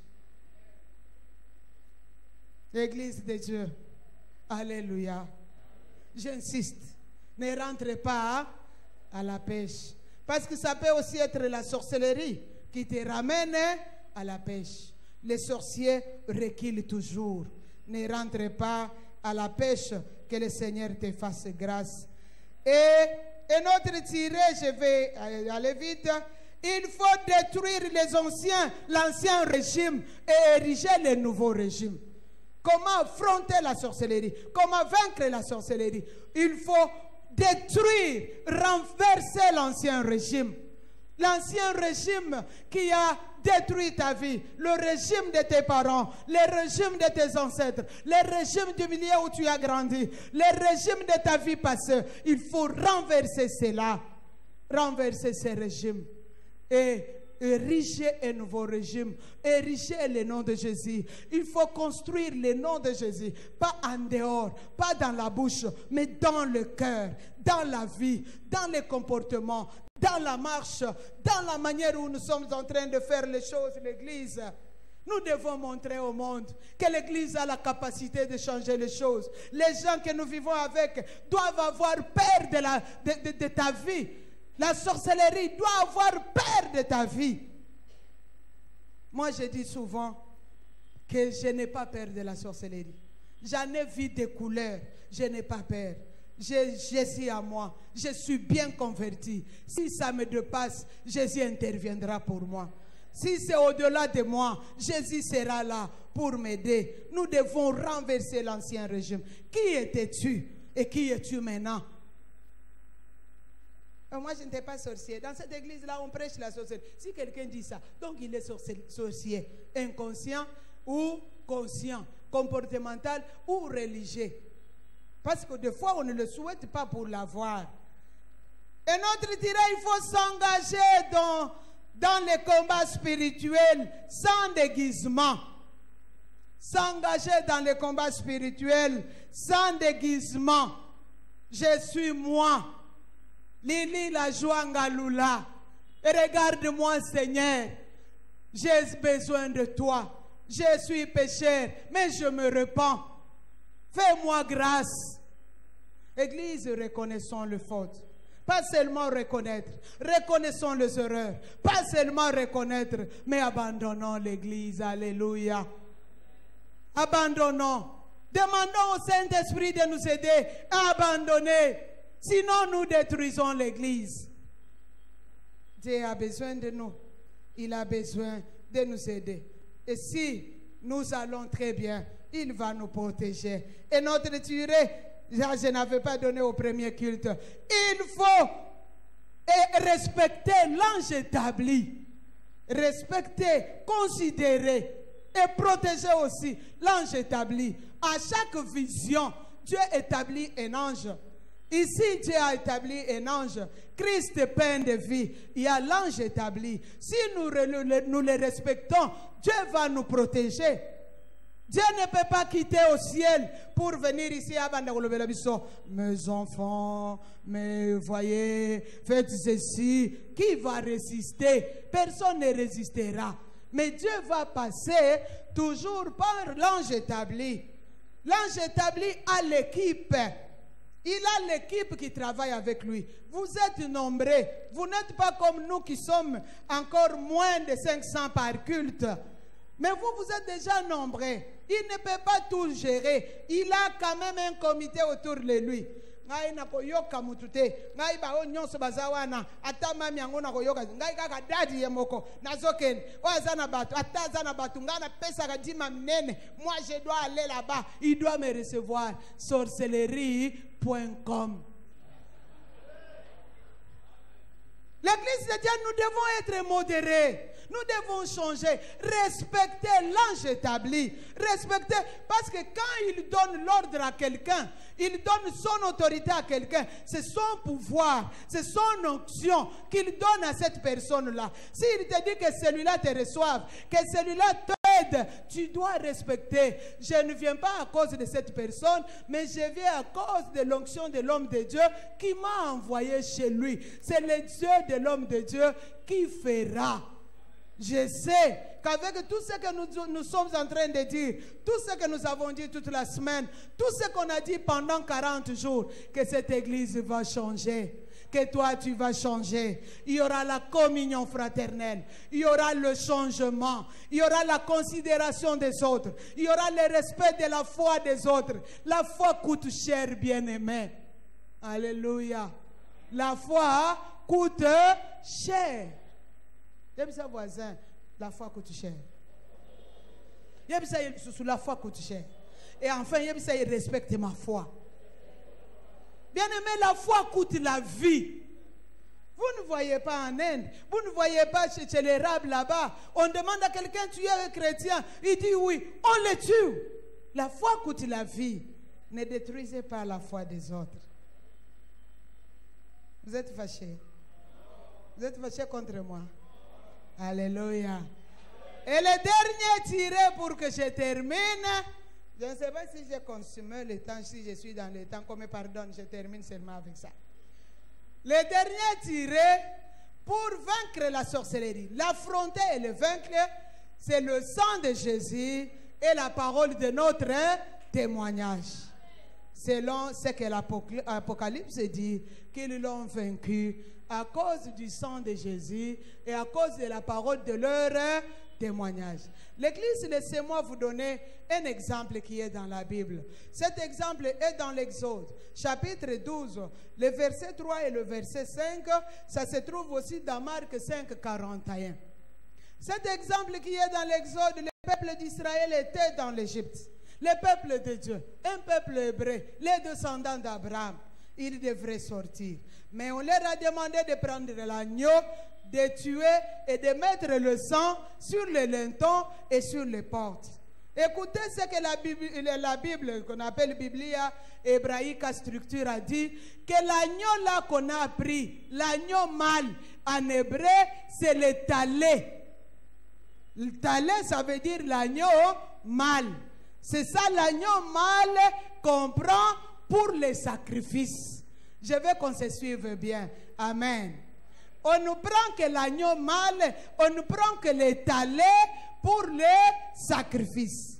L'Église de Dieu, alléluia. J'insiste, ne rentrez pas à la pêche. Parce que ça peut aussi être la sorcellerie qui te ramène à la pêche. Les sorciers reculent toujours. Ne rentre pas à la pêche, que le Seigneur te fasse grâce. Et notre tiré, je vais aller vite. Il faut détruire l'ancien régime et ériger le nouveau régime. Comment affronter la sorcellerie? Comment vaincre la sorcellerie? Il faut détruire, renverser l'ancien régime. L'ancien régime qui a détruit ta vie, le régime de tes parents, le régime de tes ancêtres, le régime du milieu où tu as grandi, le régime de ta vie passée. Il faut renverser cela, renverser ces régimes et ériger un nouveau régime, ériger le nom de Jésus. Il faut construire le nom de Jésus, pas en dehors, pas dans la bouche, mais dans le cœur, dans la vie, dans les comportements, dans la marche, dans la manière où nous sommes en train de faire les choses, l'Église. Nous devons montrer au monde que l'Église a la capacité de changer les choses. Les gens que nous vivons avec doivent avoir peur de ta vie. La sorcellerie doit avoir peur de ta vie. Moi, je dis souvent que je n'ai pas peur de la sorcellerie. J'en ai vu des couleurs. Je n'ai pas peur. Jésus à moi. Je suis bien converti. Si ça me dépasse, Jésus interviendra pour moi. Si c'est au-delà de moi, Jésus sera là pour m'aider. Nous devons renverser l'ancien régime. Qui étais-tu et qui es-tu maintenant? Moi, je n'étais pas sorcier. Dans cette église-là, on prêche la sorcellerie. Si quelqu'un dit ça, donc il est sorcier, inconscient ou conscient, comportemental ou religieux. Parce que des fois, on ne le souhaite pas pour l'avoir. Et notre dirait, il faut s'engager dans les combats spirituels sans déguisement. S'engager dans les combats spirituels sans déguisement. Je suis moi. Lili la joie Ngalula. Regarde-moi, Seigneur. J'ai besoin de toi. Je suis pécheur, mais je me repens. Fais-moi grâce. Église, reconnaissons les fautes. Pas seulement reconnaître. Reconnaissons les erreurs. Pas seulement reconnaître, mais abandonnons l'église. Alléluia. Abandonnons. Demandons au Saint-Esprit de nous aider à abandonner. Sinon, nous détruisons l'église. Dieu a besoin de nous. Il a besoin de nous aider. Et si nous allons très bien, il va nous protéger. Et notre tiré, je n'avais pas donné au premier culte. Il faut respecter l'ange établi. Respecter, considérer et protéger aussi l'ange établi. À chaque vision, Dieu établit un ange. Ici, Dieu a établi un ange. Christ peint de vie. Il y a l'ange établi. Si nous le respectons, Dieu va nous protéger. Dieu ne peut pas quitter au ciel pour venir ici à Bandagolobelabiso. Mes enfants, mais voyez, faites ceci. Qui va résister? Personne ne résistera. Mais Dieu va passer toujours par l'ange établi. L'ange établi a l'équipe. Il a l'équipe qui travaille avec lui. Vous êtes nombreux. Vous n'êtes pas comme nous qui sommes encore moins de 500 par culte. Mais vous êtes déjà nombreux. Il ne peut pas tout gérer. Il a quand même un comité autour de lui. Ngai na koyoka mutute ngai ba onyonso bazawana ata mami yango na koyoka ngai kaka dadi yemoko nazoken wazana batu atazana batu ngana pesa kadima mnene moi je dois aller là-bas, il doit me recevoir. Sorcellerie.com. L'église de Dieu, nous devons être modérés. Nous devons changer. Respecter l'ange établi. Respecter, parce que quand il donne l'ordre à quelqu'un, il donne son autorité à quelqu'un. C'est son pouvoir, c'est son onction qu'il donne à cette personne-là. S'il te dit que celui-là te reçoive, que celui-là t'aide, tu dois respecter. Je ne viens pas à cause de cette personne, mais je viens à cause de l'onction de l'homme de Dieu qui m'a envoyé chez lui. C'est le Dieu de l'homme de Dieu qui fera. Je sais qu'avec tout ce que nous sommes en train de dire, tout ce que nous avons dit toute la semaine, tout ce qu'on a dit pendant 40 jours, que cette église va changer, que toi tu vas changer. Il y aura la communion fraternelle, il y aura le changement, il y aura la considération des autres, il y aura le respect de la foi des autres. La foi coûte cher, bien-aimé. Alléluia. La foi coûte cher. Yebisa voisin, la foi coûte cher. Yebisa sous la foi coûte cher. Et enfin, Yebisa il respecte ma foi. Bien aimé, la foi coûte la vie. Vous ne voyez pas en Inde, vous ne voyez pas chez les Arabes là-bas. On demande à quelqu'un, tu es chrétien, il dit oui, on le tue. La foi coûte la vie. Ne détruisez pas la foi des autres. Vous êtes fâchés? Vous êtes fâchés contre moi? Alléluia. Et le dernier tiré pour que je termine. Je ne sais pas si j'ai consumé le temps, si je suis dans le temps, qu'on me pardonne, je termine seulement avec ça. Le dernier tiré pour vaincre la sorcellerie, l'affronter et le vaincre, c'est le sang de Jésus et la parole de notre témoignage. Selon ce que l'Apocalypse dit, qu'ils l'ont vaincu à cause du sang de Jésus et à cause de la parole de leur témoignage. L'Église, laissez-moi vous donner un exemple qui est dans la Bible. Cet exemple est dans l'Exode, chapitre 12, le verset 3 et le verset 5. Ça se trouve aussi dans Marc 5, 41. Cet exemple qui est dans l'Exode, le peuple d'Israël était dans l'Égypte. Le peuple de Dieu, un peuple hébreu, les descendants d'Abraham, ils devraient sortir. Mais on leur a demandé de prendre l'agneau, de tuer et de mettre le sang sur les lintons et sur les portes. Écoutez ce que la Bible qu'on appelle Biblia hébraïque à structure a dit, que l'agneau là qu'on a pris, l'agneau mâle en hébreu, c'est le talé. Le talé, ça veut dire l'agneau mâle. C'est ça l'agneau mâle qu'on prend pour les sacrifices. Je veux qu'on se suive bien. Amen. On ne prend que l'agneau mâle, on ne prend que les talés pour les sacrifices.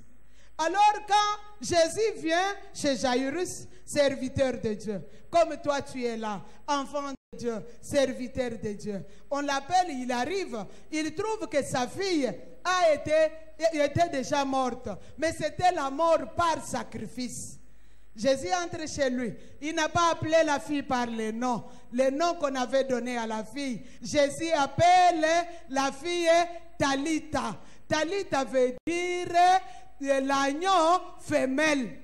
Alors quand Jésus vient chez Jairus, serviteur de Dieu, comme toi tu es là, enfant de Dieu, serviteur de Dieu, on l'appelle, il arrive, il trouve que sa fille était déjà morte, mais c'était la mort par sacrifice. Jésus entre chez lui. Il n'a pas appelé la fille par le nom qu'on avait donné à la fille. Jésus appelle la fille Talita. Talita veut dire l'agneau femelle.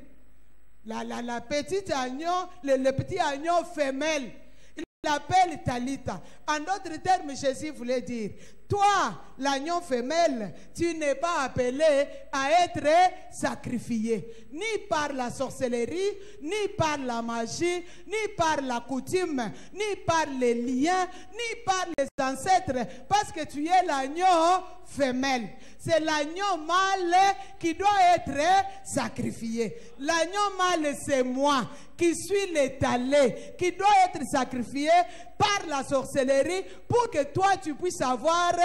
La petite agneau, le petit agneau femelle. Il l'appelle Talita. En d'autres termes, Jésus voulait dire, toi, l'agneau femelle, tu n'es pas appelé à être sacrifié, ni par la sorcellerie, ni par la magie, ni par la coutume, ni par les liens, ni par les ancêtres, parce que tu es l'agneau femelle. C'est l'agneau mâle qui doit être sacrifié. L'agneau mâle, c'est moi qui suis l'étalé, qui doit être sacrifié par la sorcellerie pour que toi tu puisses avoir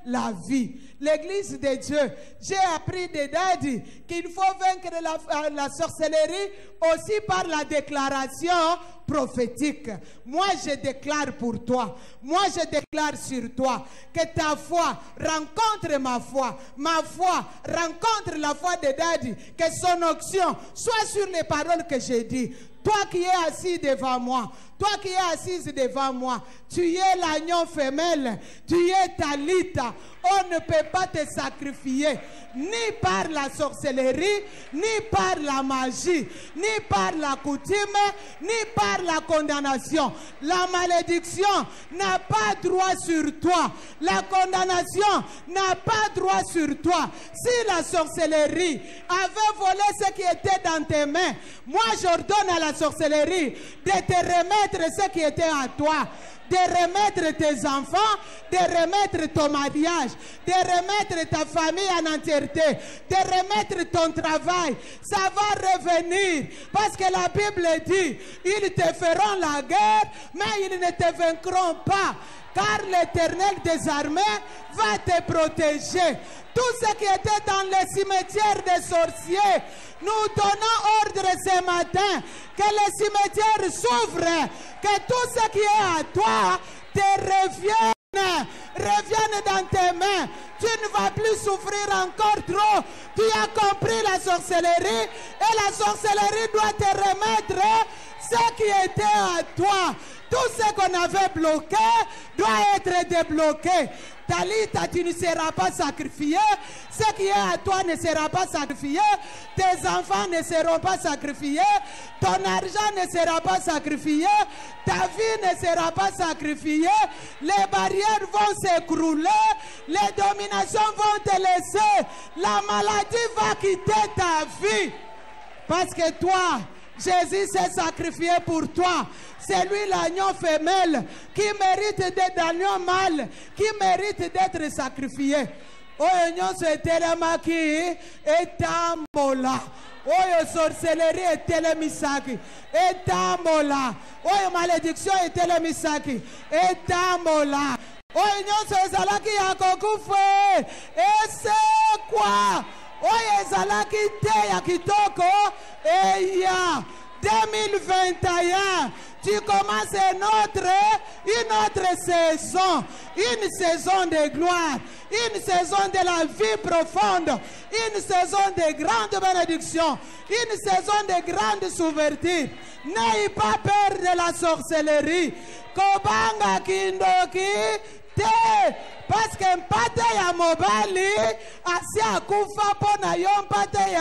la vie. L'église de Dieu, j'ai appris de Daddy qu'il faut vaincre la sorcellerie aussi par la déclaration prophétique. Moi je déclare pour toi, moi je déclare sur toi que ta foi rencontre ma foi rencontre la foi de Daddy, que son onction soit sur les paroles que j'ai dit. Toi qui es assis devant moi, toi qui es assise devant moi, tu es l'agneau femelle, tu es Talita. On ne peut pas te sacrifier ni par la sorcellerie, ni par la magie, ni par la coutume, ni par la condamnation. La malédiction n'a pas droit sur toi. La condamnation n'a pas droit sur toi. Si la sorcellerie avait volé ce qui était dans tes mains, moi j'ordonne à la sorcellerie de te remettre ce qui était à toi, de remettre tes enfants, de remettre ton mariage, de remettre ta famille en entièreté, de remettre ton travail. Ça va revenir parce que la Bible dit, ils te feront la guerre, mais ils ne te vaincront pas, car l'Éternel des armées va te protéger. Tout ce qui était dans les cimetières des sorciers, nous donnons ordre ce matin que les cimetières s'ouvrent, que tout ce qui est à toi te revienne dans tes mains. Tu ne vas plus souffrir encore trop. Tu as compris la sorcellerie et la sorcellerie doit te remettre ce qui était à toi. Tout ce qu'on avait bloqué doit être débloqué. Talita, tu ne seras pas sacrifié. Ce qui est à toi ne sera pas sacrifié. Tes enfants ne seront pas sacrifiés. Ton argent ne sera pas sacrifié. Ta vie ne sera pas sacrifiée. Les barrières vont s'écrouler. Les dominations vont te laisser. La maladie va quitter ta vie. Parce que toi, Jésus s'est sacrifié pour toi. C'est lui l'agneau femelle qui mérite d'être l'agneau mâle, qui mérite d'être sacrifié. Oyo nyonso etelemaki etambola. Oyo sorcellerie etelemisaki etambola. Oyo malédiction etelemisaki etambola. Oyo nyonso ezalaki ya kokufa esekwa. Oyo ezalaki te ya kitoko eya. 2021, tu commences une autre saison, une saison de gloire, une saison de la vie profonde, une saison de grande bénédiction, une saison de grande souveraineté. N'ayez pas peur de la sorcellerie. Kobanga kindoki te parce que mpate ya mobali asi akufa mpo na yo mpate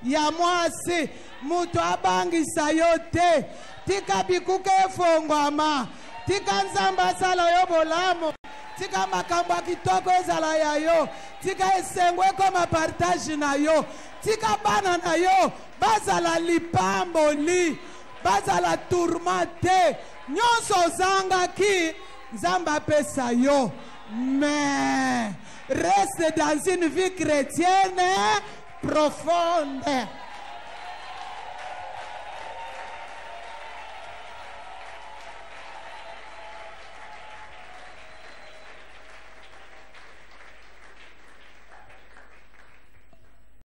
ya mwasi mutu abangisa yo te. Tika bikuke efongwama, tika nzambe asala yo bolamu, tika makambo ya kitoko ezala ya yo, tika esengo ekoma partage na yo, tika bana na yo bazala lipamboli, bazala tourmente. Nyonso ozangaki nzambe apesa yo. Mais reste dans une vie chrétienne profonde.